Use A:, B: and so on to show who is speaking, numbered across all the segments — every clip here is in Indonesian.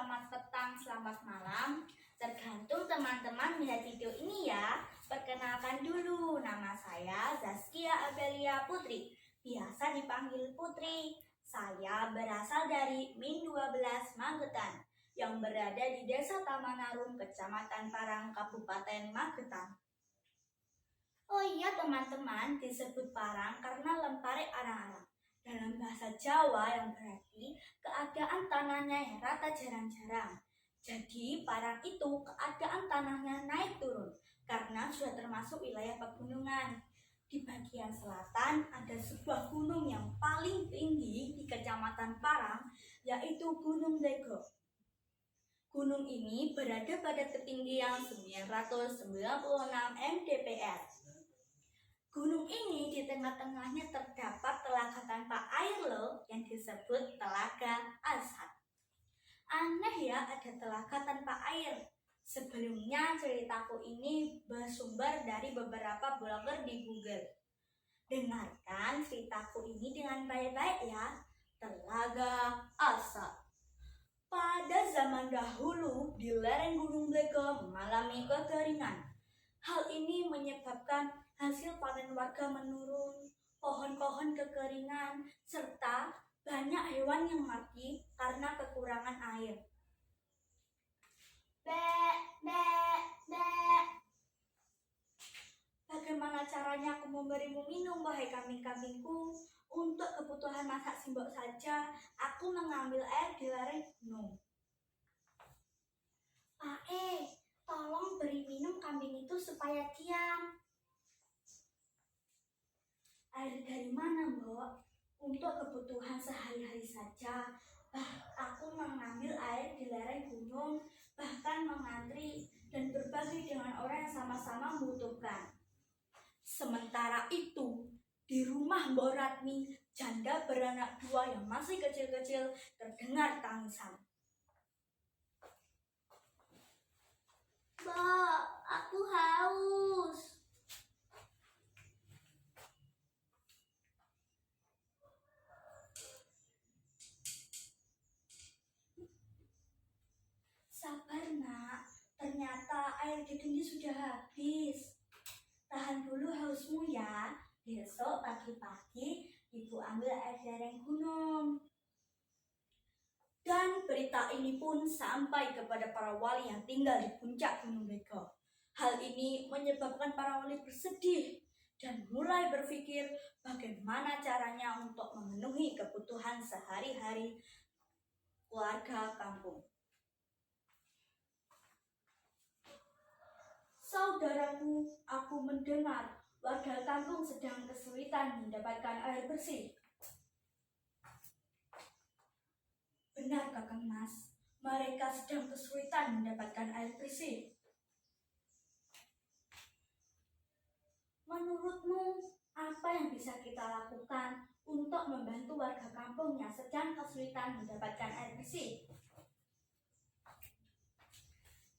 A: selamat petang, selamat malam. Tergantung teman-teman melihat video ini ya. Perkenalkan dulu, nama saya Zaskia Abelia Putri. Biasa dipanggil Putri. Saya berasal dari Min 12 Magetan yang berada di Desa Tamanarum, Kecamatan Parang, Kabupaten Magetan. Oh iya teman-teman, disebut Parang karena lempare arang-arang. Dalam bahasa Jawa yang berarti keadaan tanahnya yang rata jarang-jarang. Jadi Parang itu keadaan tanahnya naik turun karena sudah termasuk wilayah pegunungan. Di bagian selatan ada sebuah gunung yang paling tinggi di Kecamatan Parang, yaitu Gunung Lego. Gunung ini berada pada ketinggian 996 mdpl. Gunung ini di tengah-tengahnya terdapat telaga tanpa air loh yang disebut Telaga Asat. Aneh ya ada telaga tanpa air. Sebelumnya ceritaku ini bersumber dari beberapa blogger di Google. Dengarkan ceritaku ini dengan baik-baik ya. Telaga Asat. Pada zaman dahulu di lereng Gunung Lego mengalami kekeringan. Hal ini menyebabkan hasil panen warga menurun, pohon-pohon kekeringan, serta banyak hewan yang mati karena kekurangan air. Bagaimana caranya aku memberimu minum, wahai kambing-kambingku? Untuk kebutuhan masak simbok saja, aku mengambil air di lereng gunung. Tolong beri minum kambing itu supaya diam. Air dari mana, Mbok? Untuk kebutuhan sehari-hari saja. Aku mengambil air di lereng gunung, bahkan mengantri dan berbagi dengan orang yang sama-sama membutuhkan. Sementara itu, di rumah Mbok Ratmi, janda beranak 2 yang masih kecil-kecil, terdengar tangisan. Mbak, aku haus. Sabar nak, ternyata air di kendi sudah habis. Tahan dulu hausmu ya. Besok pagi-pagi ibu ambil air dari gunung. Dan berita ini pun sampai kepada para wali yang tinggal di puncak Gunung Lego. Hal ini menyebabkan para wali bersedih dan mulai berpikir bagaimana caranya untuk memenuhi kebutuhan sehari-hari warga kampung. Saudaraku, aku mendengar warga kampung sedang kesulitan mendapatkan air bersih. Benar, Kakang Mas, mereka sedang kesulitan mendapatkan air bersih. Menurutmu, apa yang bisa kita lakukan untuk membantu warga kampung yang sedang kesulitan mendapatkan air bersih?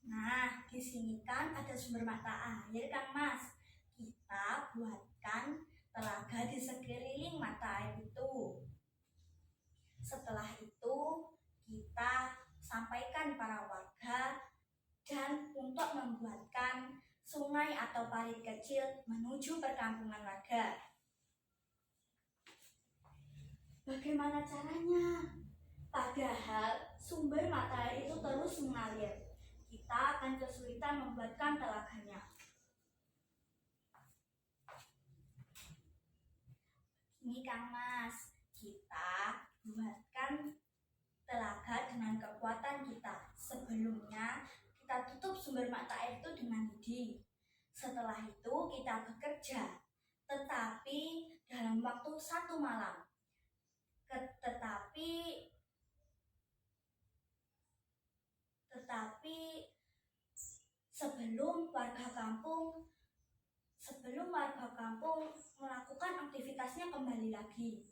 A: Nah, di sini kan ada sumber mata air, Kang Mas. Kita buatkan telaga di sekeliling mata air itu. Setelah itu, kita sampaikan para warga dan untuk membuatkan sungai atau parit kecil menuju perkampungan warga. Bagaimana caranya? Padahal sumber mata air itu terus mengalir. Kita akan kesulitan membuatkan telaganya. Ini Kang Mas, kita buatkan telaga dengan kekuatan kita. Sebelumnya kita tutup sumber mata air itu dengan lidi. Setelah itu kita bekerja, tetapi dalam waktu 1 malam. Tetapi sebelum warga kampung melakukan aktivitasnya kembali lagi.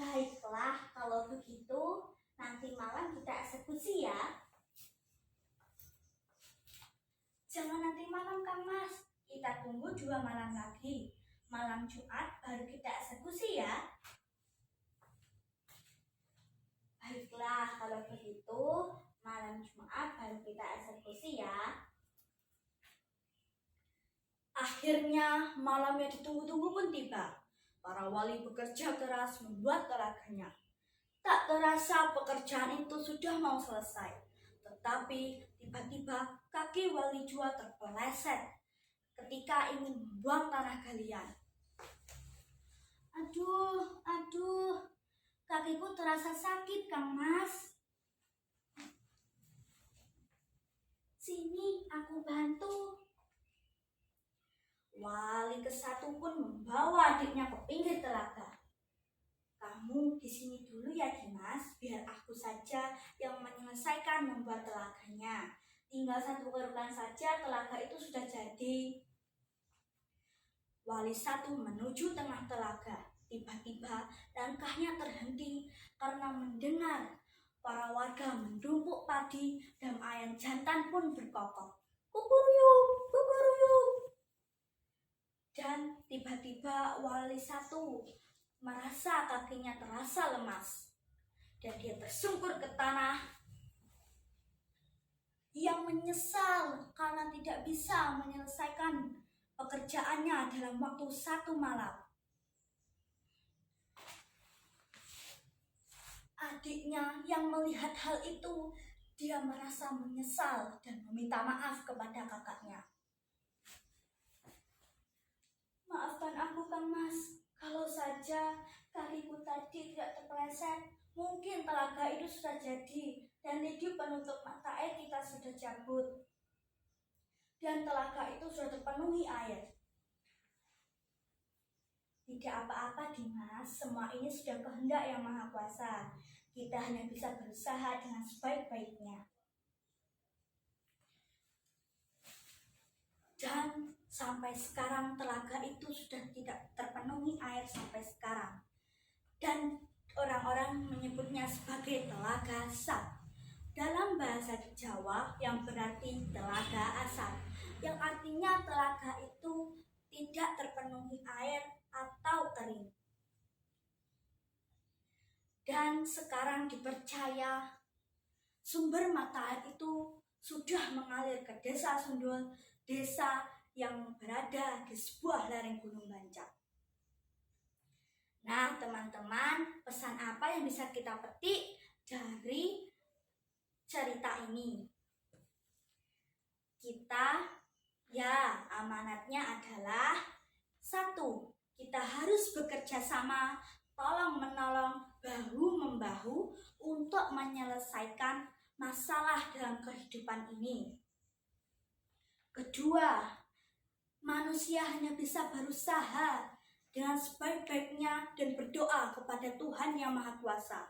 A: Baiklah, kalau begitu nanti malam kita eksekusi ya. Jangan nanti malam Kang Mas, kita tunggu 2 malam lagi. Malam Jumat baru kita eksekusi ya. Baiklah, kalau begitu malam Jumat baru kita eksekusi ya. Akhirnya malam yang ditunggu-tunggu pun tiba. Para wali bekerja keras membuat telaganya. Tak terasa pekerjaan itu sudah mau selesai. Tetapi tiba-tiba kaki wali Jua terpeleset ketika ingin membuang tanah galian. Aduh, kakiku terasa sakit, Kang Mas. Sini, aku bantu. Wali ke-1 pun membawa adiknya ke pinggir telaga. Kamu di sini dulu ya, Dimas, biar aku saja yang menyelesaikan membuat telaganya. Tinggal 1 kerukan saja telaga itu sudah jadi. Wali 1 menuju tengah telaga. Tiba-tiba langkahnya terhenti karena mendengar para warga mendumpuk padi dan ayam jantan pun berkokok. Kukuruyuk, kukuruyuk. Dan tiba-tiba Wali 1 merasa kakinya terasa lemas. Dan dia tersungkur ke tanah. Ia menyesal karena tidak bisa menyelesaikan pekerjaannya dalam waktu 1 malam. Adiknya yang melihat hal itu, dia merasa menyesal dan meminta maaf kepada kakaknya. Maafkan aku, Kang Mas. Kalau saja kakiku tadi tidak terpeleset, mungkin telaga itu sudah jadi dan lidi penutup mata air kita sudah cabut. Dan telaga itu sudah terpenuhi air. Tidak apa-apa, Dimas. Semua ini sudah kehendak Yang Maha Kuasa. Kita hanya bisa berusaha dengan sebaik-baiknya. Dan sampai sekarang telaga itu sudah tidak terpenuhi air sampai sekarang. Dan orang-orang menyebutnya sebagai Telaga Sat. Dalam bahasa Jawa yang berarti telaga asat, yang artinya telaga itu tidak terpenuhi air atau kering. Dan sekarang dipercaya sumber mata air itu sudah mengalir ke desa Sundul, desa yang berada di sebuah lereng Gunung Bancak. Nah, teman-teman, pesan apa yang bisa kita petik dari cerita ini? Kita, ya, amanatnya adalah 1. Kita harus bekerja sama, tolong-menolong, bahu-membahu untuk menyelesaikan masalah dalam kehidupan ini. 2. Manusia hanya bisa berusaha dengan sebaik-baiknya dan berdoa kepada Tuhan Yang Maha Kuasa.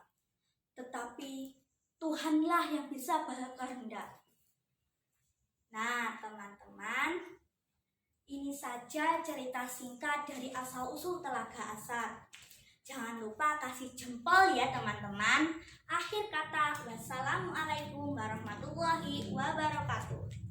A: Tetapi Tuhanlah yang bisa berkehendak. Nah, teman-teman, ini saja cerita singkat dari asal-usul Telaga Asat. Jangan lupa kasih jempol ya, teman-teman. Akhir kata, wassalamualaikum warahmatullahi wabarakatuh.